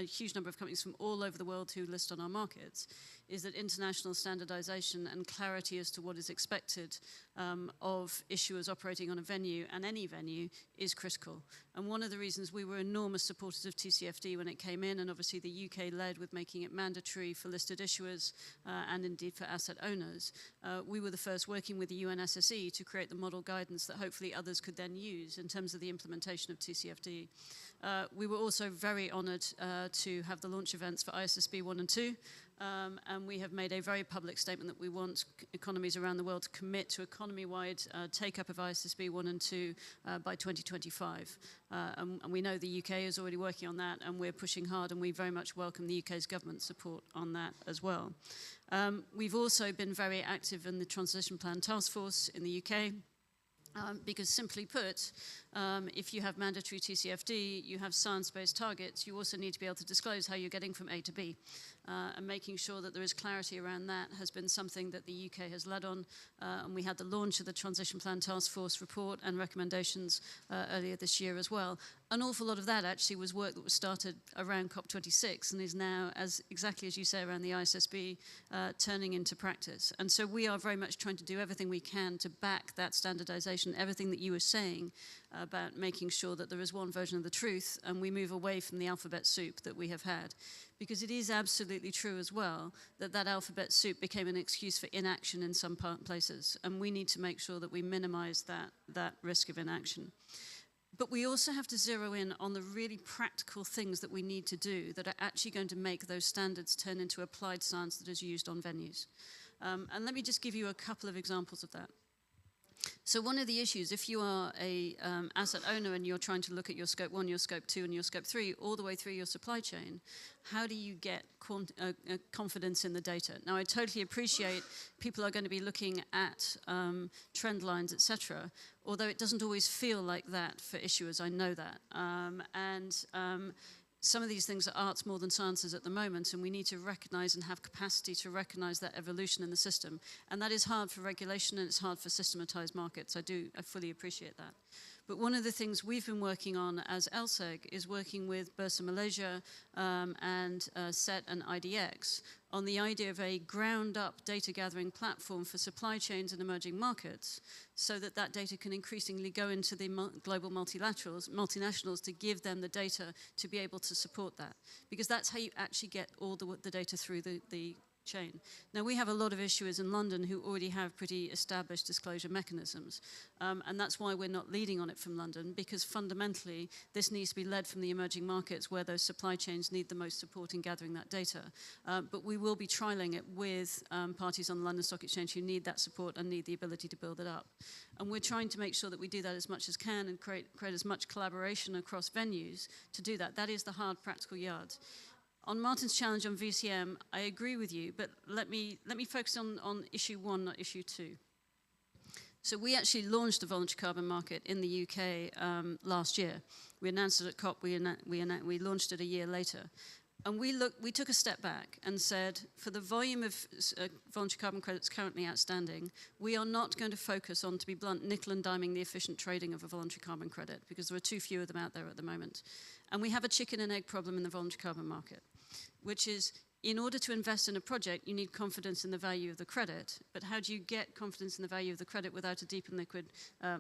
huge number of companies from all over the world who list on our markets, is that international standardization and clarity as to what is expected of issuers operating on a venue and any venue is critical. And one of the reasons we were enormous supporters of TCFD when it came in, and obviously the UK led with making it mandatory for listed issuers and indeed for asset owners, we were the first working with the UNSSE to create the model guidance that hopefully others could then use in terms of the implementation of TCFD. We were also very honoured to have the launch events for ISSB 1 and 2, and we have made a very public statement that we want economies around the world to commit to economy-wide take-up of ISSB 1 and 2 by 2025. And we know the UK is already working on that, and we're pushing hard, and we very much welcome the UK's government support on that as well. We've also been very active in the Transition Plan Task Force in the UK, because simply put, if you have mandatory TCFD, you have science-based targets, you also need to be able to disclose how you're getting from A to B. And making sure that there is clarity around that has been something that the UK has led on. And we had the launch of the Transition Plan Task Force report and recommendations earlier this year as well. An awful lot of that actually was work that was started around COP26 and is now, exactly as you say, around the ISSB, turning into practice. And so we are very much trying to do everything we can to back that standardization, everything that you were saying about making sure that there is one version of the truth, and we move away from the alphabet soup that we have had. Because it is absolutely true as well that that alphabet soup became an excuse for inaction in some places, and we need to make sure that we minimize that risk of inaction. But we also have to zero in on the really practical things that we need to do that are actually going to make those standards turn into applied science that is used on venues. And let me just give you a couple of examples of that. So one of the issues, if you are a asset owner and you're trying to look at your scope 1, your scope 2, and your scope 3 all the way through your supply chain, how do you get confidence in the data? Now, I totally appreciate people are going to be looking at trend lines, etc., although it doesn't always feel like that for issuers. I know that. Some of these things are arts more than sciences at the moment, and we need to recognize and have capacity to recognize that evolution in the system. And that is hard for regulation, and it's hard for systematized markets. I fully appreciate that. But one of the things we've been working on as LSEG is working with Bursa Malaysia and SET and IDX on the idea of a ground-up data gathering platform for supply chains and emerging markets, so that that data can increasingly go into the global multinationals to give them the data to be able to support that. Because that's how you actually get all the data through the chain. Now, we have a lot of issuers in London who already have pretty established disclosure mechanisms, and that's why we're not leading on it from London, because fundamentally this needs to be led from the emerging markets where those supply chains need the most support in gathering that data. But we will be trialling it with parties on the London Stock Exchange who need that support and need the ability to build it up. And we're trying to make sure that we do that as much as can and create as much collaboration across venues to do that. That is the hard practical yard. On Martin's challenge on VCM, I agree with you, but let me focus on issue 1, not issue 2. So we actually launched the voluntary carbon market in the UK last year. We announced it at COP, we launched it a year later. And we took a step back and said, for the volume of voluntary carbon credits currently outstanding, we are not going to focus on, to be blunt, nickel and diming the efficient trading of a voluntary carbon credit, because there are too few of them out there at the moment. And we have a chicken and egg problem in the voluntary carbon market, which is, in order to invest in a project, you need confidence in the value of the credit. But how do you get confidence in the value of the credit without a deep and liquid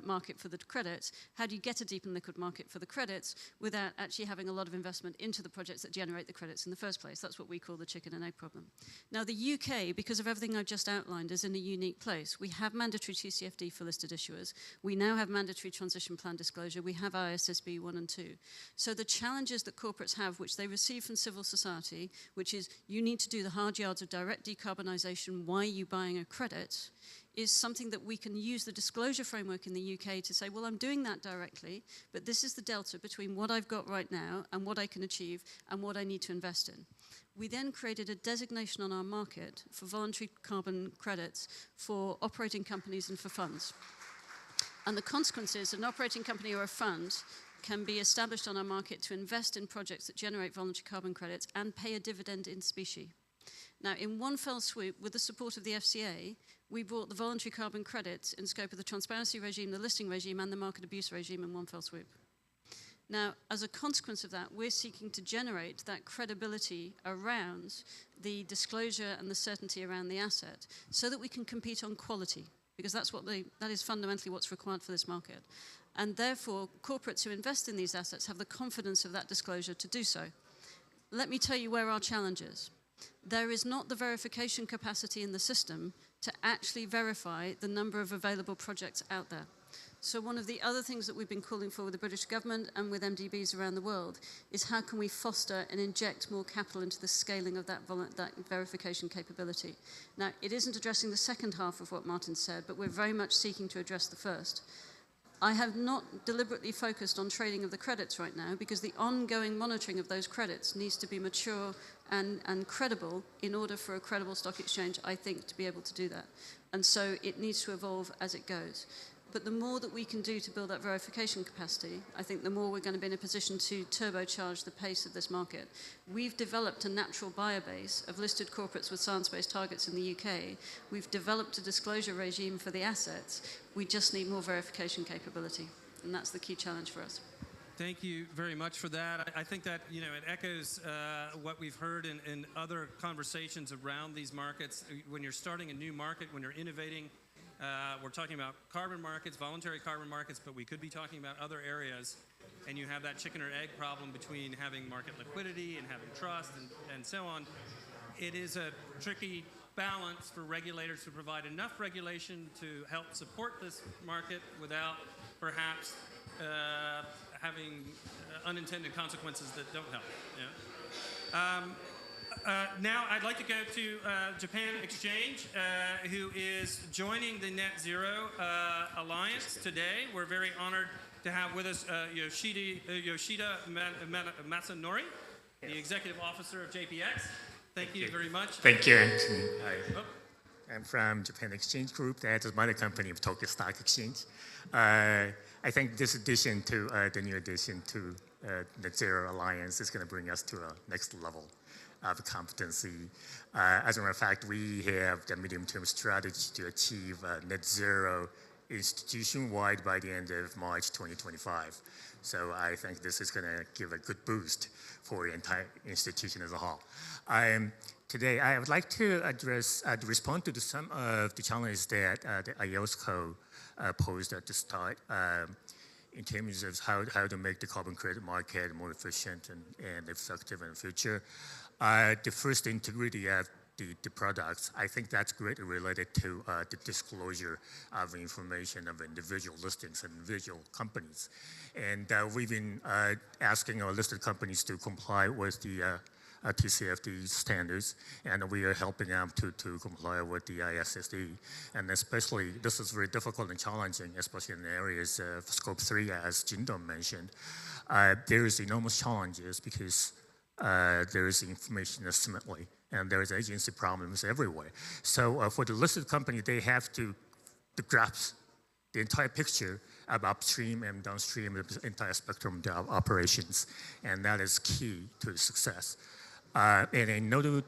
market for the credits? How do you get a deep and liquid market for the credits without actually having a lot of investment into the projects that generate the credits in the first place? That's what we call the chicken and egg problem. Now, the UK, because of everything I've just outlined, is in a unique place. We have mandatory TCFD for listed issuers. We now have mandatory transition plan disclosure. We have ISSB 1 and 2. So the challenges that corporates have, which they receive from civil society, which is you need to do the hard yards of direct decarbonisation, why are you buying a credit, is something that we can use the disclosure framework in the UK to say, well, I'm doing that directly, but this is the delta between what I've got right now and what I can achieve and what I need to invest in. We then created a designation on our market for voluntary carbon credits for operating companies and for funds. And the consequence is an operating company or a fund can be established on our market to invest in projects that generate voluntary carbon credits and pay a dividend in specie. Now, in one fell swoop, with the support of the FCA, we brought the voluntary carbon credits in scope of the transparency regime, the listing regime, and the market abuse regime in one fell swoop. Now, as a consequence of that, we're seeking to generate that credibility around the disclosure and the certainty around the asset so that we can compete on quality, because that is fundamentally what's required for this market. And therefore, corporates who invest in these assets have the confidence of that disclosure to do so. Let me tell you where our challenge is. There is not the verification capacity in the system to actually verify the number of available projects out there. So one of the other things that we've been calling for with the British government and with MDBs around the world is how can we foster and inject more capital into the scaling of that verification capability. Now, it isn't addressing the second half of what Martin said, but we're very much seeking to address the first. I have not deliberately focused on trading of the credits right now because the ongoing monitoring of those credits needs to be mature and credible in order for a credible stock exchange, I think, to be able to do that. And so it needs to evolve as it goes. But the more that we can do to build that verification capacity, I think the more we're going to be in a position to turbocharge the pace of this market. We've developed a natural buyer base of listed corporates with science-based targets in the UK. We've developed a disclosure regime for the assets. We just need more verification capability, and that's the key challenge for us. Thank you very much for that. I think that, it echoes what we've heard in other conversations around these markets. When you're starting a new market, when you're innovating, we're talking about carbon markets, voluntary carbon markets, but we could be talking about other areas, and you have that chicken or egg problem between having market liquidity and having trust and so on. It is a tricky balance for regulators to provide enough regulation to help support this market without perhaps having unintended consequences that don't help. Now I'd like to go to Japan Exchange, who is joining the Net Zero Alliance today. We're very honored to have with us Yoshida Masanori, the Executive Officer of JPX. Thank you very much. Thank you, Anthony. Hi. I'm from Japan Exchange Group, that is mother company of Tokyo Stock Exchange. I think this addition to the new addition to Net Zero Alliance is going to bring us to a next level of competency. As a matter of fact, we have the medium-term strategy to achieve net zero institution-wide by the end of March 2025. So I think this is going to give a good boost for the entire institution as a whole. Today, I would like to respond to some of the challenges that the IOSCO posed at the start in terms of how to make the carbon credit market more efficient and effective in the future. The first, integrity of the products. I think that's greatly related to the disclosure of information of individual listings and individual companies. And we've been asking our listed companies to comply with the TCFD standards, and we are helping them to comply with the ISSD. And especially, this is very difficult and challenging, especially in the areas of Scope 3, as Jindong mentioned. There is enormous challenges because there is information asymmetry, and there is agency problems everywhere. So for the listed company, they have to grasp the entire picture of upstream and downstream, the entire spectrum of operations, and that is key to success. And in order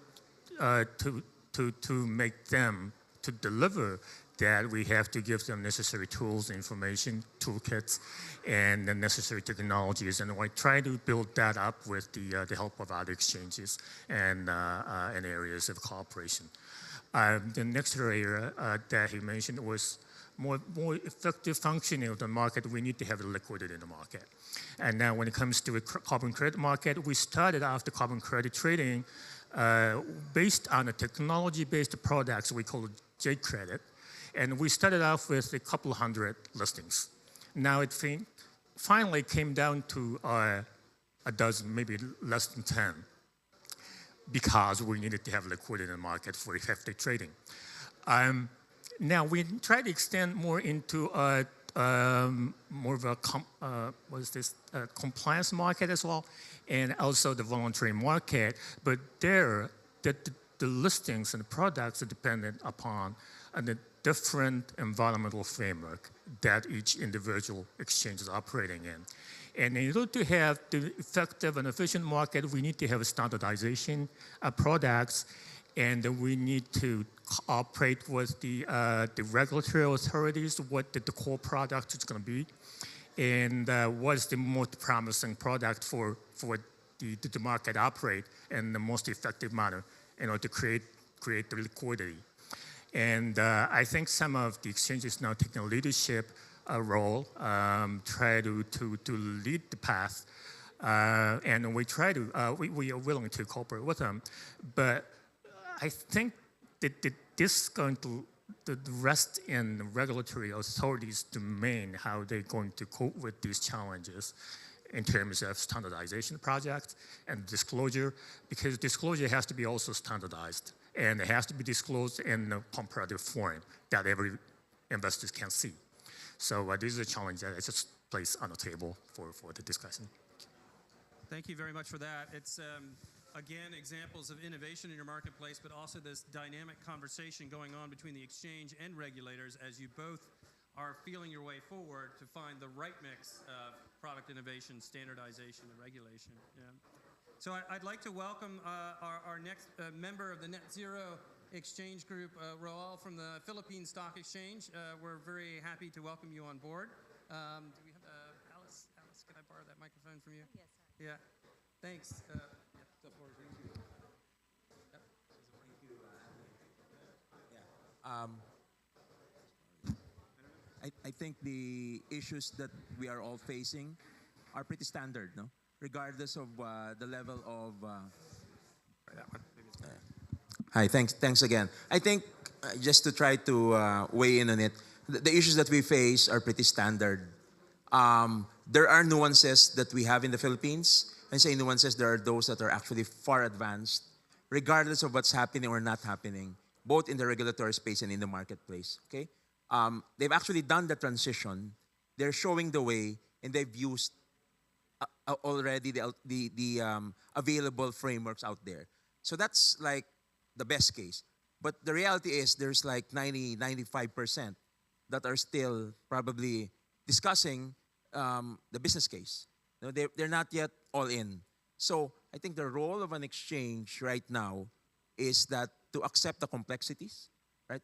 to make them, to deliver that, we have to give them necessary tools, information, toolkits, and the necessary technologies. And we try to build that up with the help of other exchanges and areas of cooperation. The next area that he mentioned was more effective functioning of the market. We need to have liquidity in the market. And now when it comes to a carbon credit market, we started off the carbon credit trading based on a technology-based products we call J-Credit. And we started off with a couple hundred listings. Now it finally came down to a dozen, maybe less than 10, because we needed to have liquidity in the market for effective trading. Now we try to extend more into more of a compliance market as well, and also the voluntary market. But there, the listings and the products are dependent upon the different environmental framework that each individual exchange is operating in. And in order to have the effective and efficient market, we need to have a standardization of products, and we need to cooperate with the regulatory authorities, what the core product is going to be, and what is the most promising product for the market operate in the most effective manner in order to create the liquidity. And I think some of the exchanges now taking a leadership role, try to lead the path, and we try to, we are willing to cooperate with them. But I think that this is going to rest in the regulatory authorities' domain, how they're going to cope with these challenges in terms of standardization projects and disclosure, because disclosure has to be also standardized, and it has to be disclosed in a comparative form that every investor can see. So this is a challenge that is just placed on the table for the discussion. Thank you very much for that. It's, again, examples of innovation in your marketplace, but also this dynamic conversation going on between the exchange and regulators as you both are feeling your way forward to find the right mix of product innovation, standardization, and regulation. Yeah. So I'd like to welcome our next member of the Net Zero Exchange Group, Raul from the Philippine Stock Exchange. We're very happy to welcome you on board. Do we have Alice? Alice, can I borrow that microphone from you? Yes, sir. Yeah. Thanks. The floor is yours. I think the issues that we are all facing are pretty standard, no? Regardless of the level of... Hi, thanks again. I think just to try to weigh in on it, the issues that we face are pretty standard. There are nuances that we have in the Philippines. And say nuances, there are those that are actually far advanced regardless of what's happening or not happening, both in the regulatory space and in the marketplace. Okay, they've actually done the transition. They're showing the way, and they've used already the available frameworks out there. So that's like the best case. But the reality is there's like 95% that are still probably discussing the business case. You know, they're not yet all in. So I think the role of an exchange right now is that to accept the complexities, right?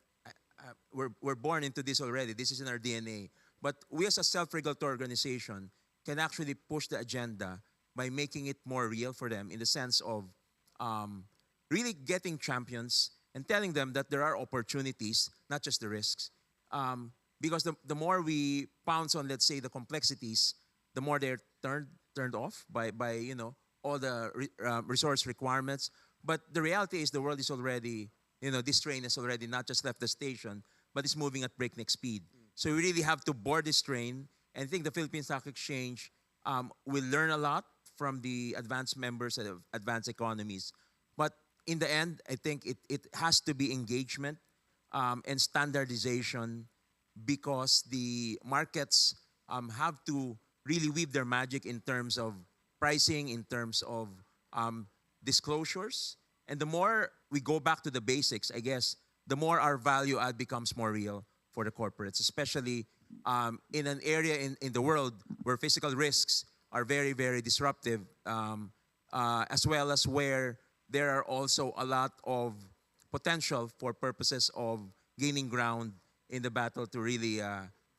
We're born into this already. This is in our DNA. But we as a self-regulatory organization can actually push the agenda by making it more real for them in the sense of really getting champions and telling them that there are opportunities, not just the risks. Because the more we pounce on, let's say, the complexities, the more they're turned off by you know, all the resource requirements. But the reality is the world is already, you know, this train has already not just left the station, but it's moving at breakneck speed. So we really have to board this train, and I think the Philippine Stock Exchange will learn a lot from the advanced members of advanced economies. But in the end, I think it has to be engagement and standardization, because the markets have to really weave their magic in terms of pricing, in terms of disclosures. And the more we go back to the basics, I guess, the more our value add becomes more real for the corporates, especially in an area in the world where physical risks are very, very disruptive, as well as where there are also a lot of potential for purposes of gaining ground in the battle to really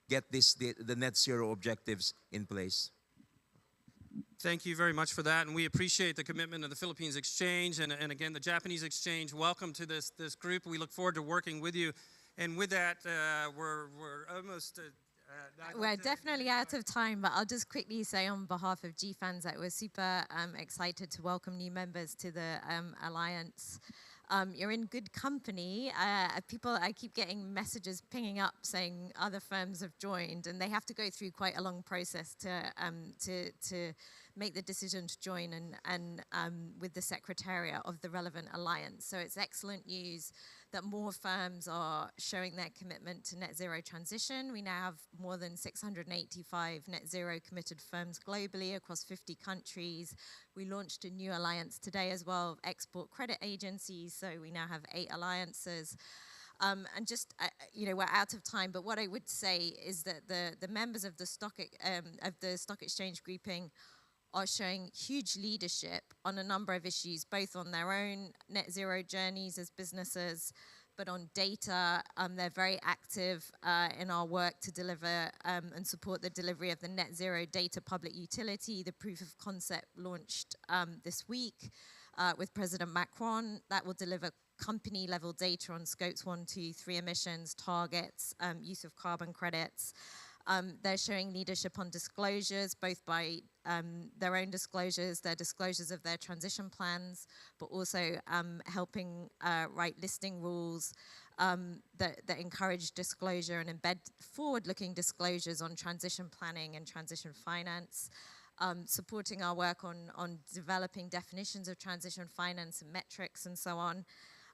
get the net zero objectives in place. Thank you very much for that, and we appreciate the commitment of the Philippines Exchange and again the Japanese Exchange. Welcome to this group. We look forward to working with you. And with that, we're almost. We're definitely out of time, but I'll just quickly say on behalf of GFANZ that we're super excited to welcome new members to the Alliance. You're in good company. I keep getting messages pinging up saying other firms have joined, and they have to go through quite a long process to make the decision to join and with the Secretariat of the relevant alliance. So it's excellent news that more firms are showing their commitment to net zero transition. We now have more than 685 net zero committed firms globally across 50 countries. We launched a new alliance today as well of export credit agencies, so we now have 8 alliances. And just, you know, we're out of time, but what I would say is that the members of the stock exchange grouping are showing huge leadership on a number of issues, both on their own net zero journeys as businesses, but on data. They're very active in our work to deliver and support the delivery of the net zero data public utility. The proof of concept launched this week with President Macron. That will deliver company level data on scopes 1, 2, 3 emissions, targets, use of carbon credits. They're showing leadership on disclosures, both by their own disclosures, their disclosures of their transition plans, but also helping write listing rules that encourage disclosure and embed forward-looking disclosures on transition planning and transition finance. Supporting our work on developing definitions of transition finance and metrics and so on.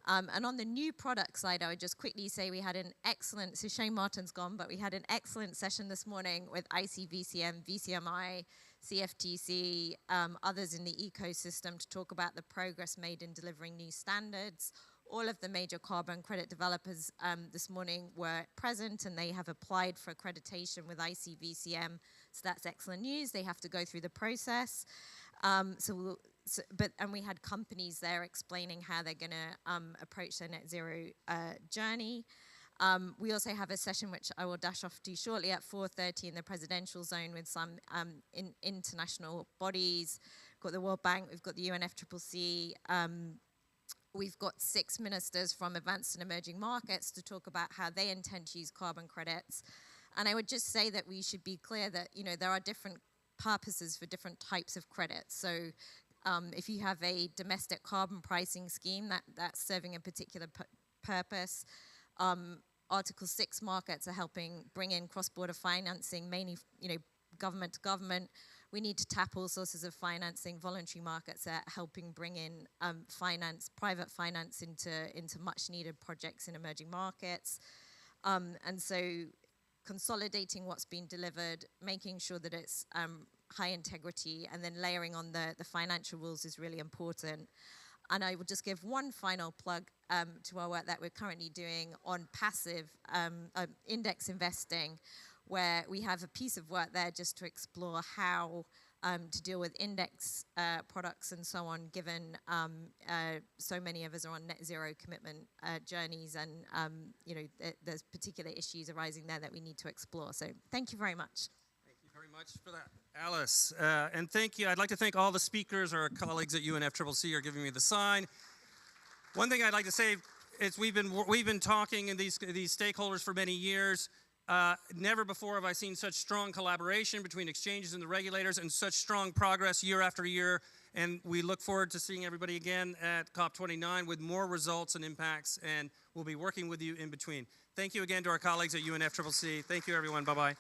And on the new product side, I would just quickly say we had an excellent, so Shane Martin's gone, but we had an excellent session this morning with ICVCM, VCMI, CFTC, others in the ecosystem to talk about the progress made in delivering new standards. All of the major carbon credit developers this morning were present, and they have applied for accreditation with ICVCM. So that's excellent news. They have to go through the process. And we had companies there explaining how they're going to approach their net zero journey. We also have a session which I will dash off to shortly at 4:30 in the presidential zone with some international bodies. We've got the World Bank, we've got the UNFCCC. We've got 6 ministers from advanced and emerging markets to talk about how they intend to use carbon credits. And I would just say that we should be clear that, you know, there are different purposes for different types of credits. So if you have a domestic carbon pricing scheme that's serving a particular purpose, Article 6 markets are helping bring in cross-border financing, mainly, you know, government to government, we need to tap all sources of financing. Voluntary markets are helping bring in private finance into much needed projects in emerging markets. And so consolidating what's been delivered, making sure that it's high integrity, and then layering on the financial rules is really important. And I will just give one final plug to our work that we're currently doing on passive index investing, where we have a piece of work there just to explore how to deal with index products and so on, given so many of us are on net zero commitment journeys, and there's particular issues arising there that we need to explore. So thank you very much. Thank you very much for that, Alice. And thank you. I'd like to thank all the speakers. Our colleagues at UNFCCC are giving me the sign. One thing I'd like to say is we've been talking in these stakeholders for many years. Never before have I seen such strong collaboration between exchanges and the regulators, and such strong progress year after year. And we look forward to seeing everybody again at COP29 with more results and impacts, and we'll be working with you in between. Thank you again to our colleagues at UNFCCC. Thank you, everyone. Bye-bye.